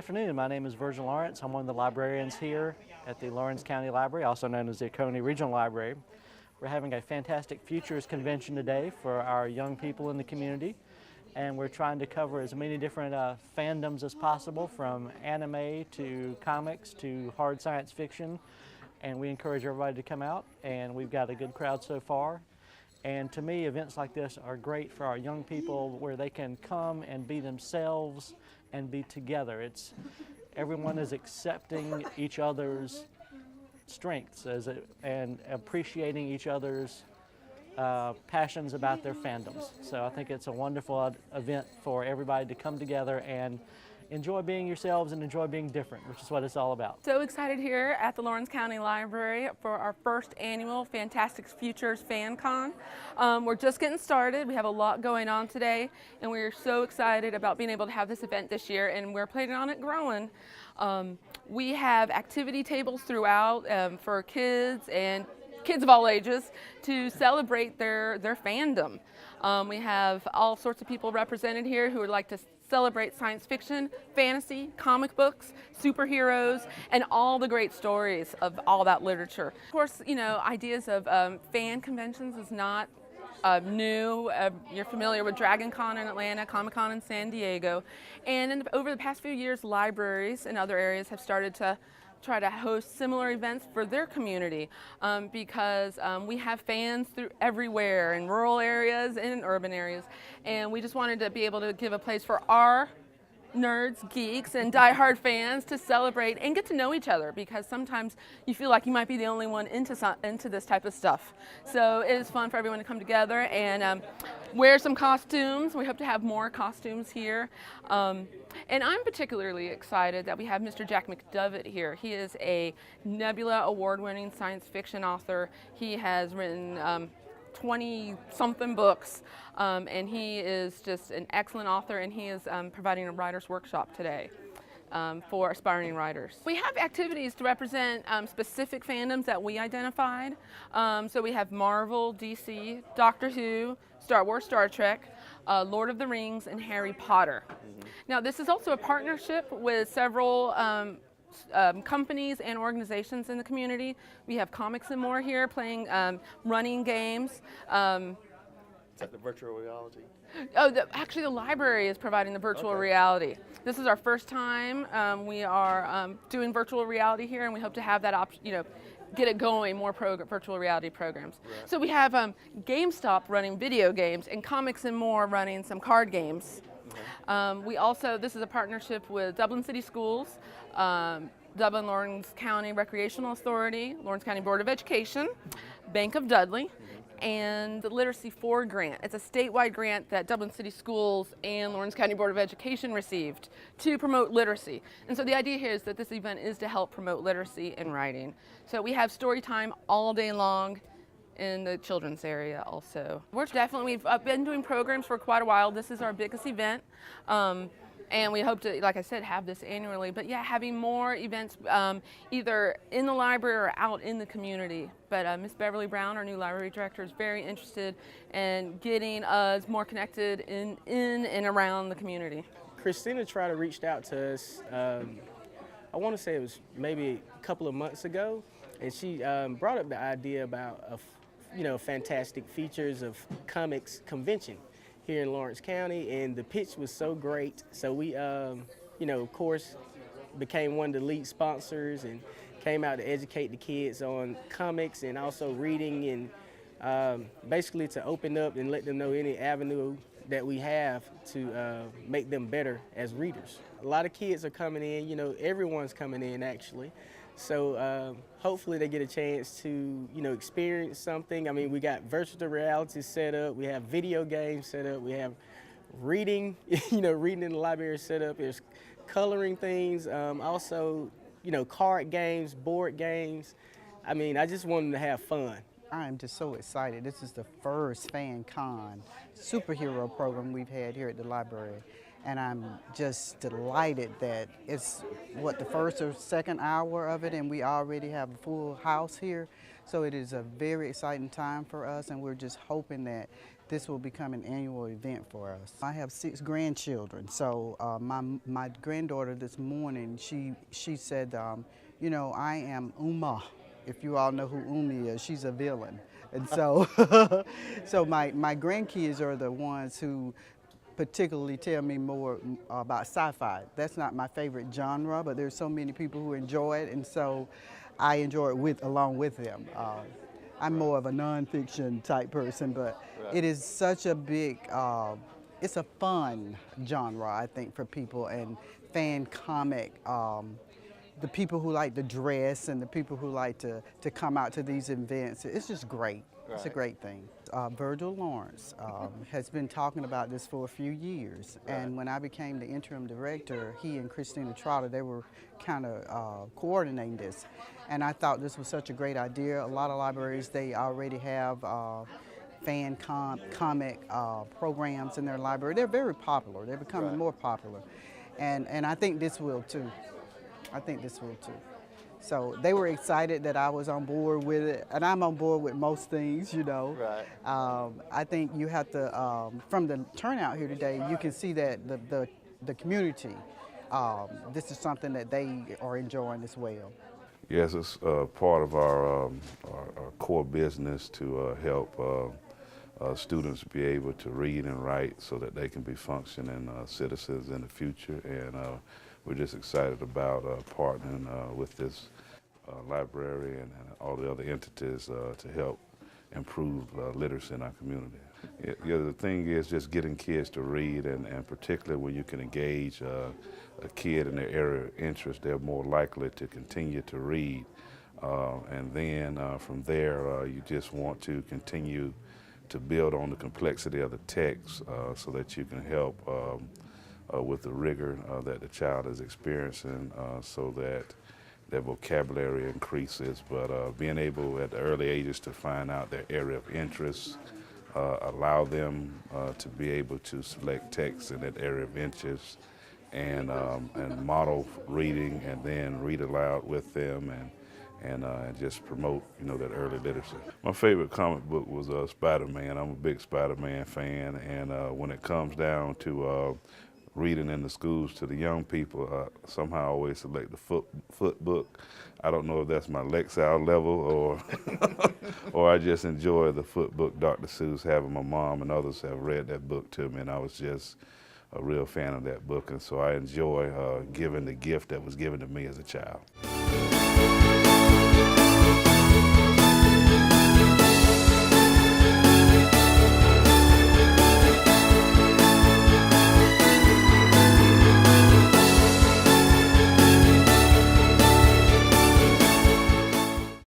afternoon. My name is Virgil Lawrence. I'm one of the librarians here at the Lawrence County Library, also known as the Oconee Regional Library. We're having a fantastic Futures Convention today for our young people in the community, and we're trying to cover as many different fandoms as possible, from anime to comics to hard science fiction, and we encourage everybody to come out, and we've got a good crowd so far. And to me, events like this are great for our young people, where they can come and be themselves and be together. Everyone is accepting each other's strengths and appreciating each other's passions about their fandoms. So I think it's a wonderful event for everybody to come together and enjoy being yourselves and enjoy being different, which is what it's all about. So excited here at the Lawrence County Library for our first annual Fantastic Futures FanCon. We're just getting started. We have a lot going on today, and we're so excited about being able to have this event this year, and we're planning on it growing. We have activity tables throughout for kids and kids of all ages to celebrate their fandom. We have all sorts of people represented here who would like to celebrate science fiction, fantasy, comic books, superheroes, and all the great stories of all that literature. Of course, you know, ideas of fan conventions is not new. You're familiar with Dragon Con in Atlanta, Comic Con in San Diego, and over the past few years, libraries and other areas have started to try to host similar events for their community because we have fans everywhere in rural areas and in urban areas, and we just wanted to be able to give a place for our nerds, geeks, and diehard fans to celebrate and get to know each other, because sometimes you feel like you might be the only one into this type of stuff. So it is fun for everyone to come together and wear some costumes. We hope to have more costumes here. And I'm particularly excited that we have Mr. Jack McDevitt here. He is a Nebula award-winning science fiction author. He has written 20-something books, and he is just an excellent author, and he is providing a writer's workshop today for aspiring writers. We have activities to represent specific fandoms that we identified. So we have Marvel, DC, Doctor Who, Star Wars, Star Trek, Lord of the Rings, and Harry Potter. Now, this is also a partnership with several companies and organizations in the community. We have Comics and More here playing running games. Is that the virtual reality? Oh, actually the library is providing the virtual reality. This is our first time. We are doing virtual reality here, and we hope to have that option, you know, get it going, more virtual reality programs. Right. So we have GameStop running video games and Comics and More running some card games. We also, this is a partnership with Dublin City Schools, Dublin Lawrence County Recreational Authority, Lawrence County Board of Education, Bank of Dudley, and the Literacy 4 grant. It's a statewide grant that Dublin City Schools and Lawrence County Board of Education received to promote literacy. And so the idea here is that this event is to help promote literacy and writing. So we have story time all day long in the children's area also. We've been doing programs for quite a while. This is our biggest event. And we hope to, like I said, have this annually. But yeah, having more events either in the library or out in the community. But Miss Beverly Brown, our new library director, is very interested in getting us more connected in and around the community. Christina tried to reach out to us, I want to say it was maybe a couple of months ago, and she brought up the idea about Fantastic Features of Comics convention here in Lawrence County, and the pitch was so great. So we, of course, became one of the lead sponsors and came out to educate the kids on comics and also reading, and basically to open up and let them know any avenue that we have to make them better as readers. A lot of kids are coming in, everyone's coming in actually. So hopefully they get a chance to, experience something. I mean, we got virtual reality set up, we have video games set up, we have reading, reading in the library set up, there's coloring things, also, card games, board games. I mean, I just want them to have fun. I'm just so excited. This is the first FanCon superhero program we've had here at the library. And I'm just delighted that it's, the first or second hour of it, and we already have a full house here. So it is a very exciting time for us, and we're just hoping that this will become an annual event for us. I have 6 grandchildren, so my granddaughter this morning, she said, you know, I am Uma. If you all know who Umi is, she's a villain. And so, so my grandkids are the ones who particularly tell me more about sci-fi. That's not my favorite genre, but there's so many people who enjoy it, and so I enjoy it along with them. I'm more of a nonfiction type person, but it is such a big, it's a fun genre, I think, for people, and fan comic. The people who like to dress and the people who like to come out to these events, it's just great. Right. It's a great thing. Virgil Lawrence has been talking about this for a few years, right. And when I became the interim director, he and Christina Trotter, they were kind of coordinating this, and I thought this was such a great idea. A lot of libraries, they already have fan comic programs in their library. They're very popular. They're becoming right. more popular, and I think this will too. I think this will too. So they were excited that I was on board with it, and I'm on board with most things, you know. Right. I think you have to, from the turnout here today, you can see that the community, this is something that they are enjoying as well. Yes, it's part of our core business to help students be able to read and write so that they can be functioning citizens in the future, and we're just excited about partnering with this library and all the other entities to help improve literacy in our community. Yeah, the thing is just getting kids to read, and particularly when you can engage a kid in their area of interest, they're more likely to continue to read. And then from there, you just want to continue to build on the complexity of the text so that you can help with the rigor that the child is experiencing so that their vocabulary increases, but being able at the early ages to find out their area of interest, allow them to be able to select text in that area of interest and model reading and then read aloud with them and just promote, you know, that early literacy. My favorite comic book was Spider-Man. I'm a big Spider-Man fan, and when it comes down to reading in the schools to the young people, somehow I always select the foot book. I don't know if that's my Lexile level or or I just enjoy the foot book. Dr. Seuss, having my mom and others have read that book to me, and I was just a real fan of that book, and so I enjoy giving the gift that was given to me as a child.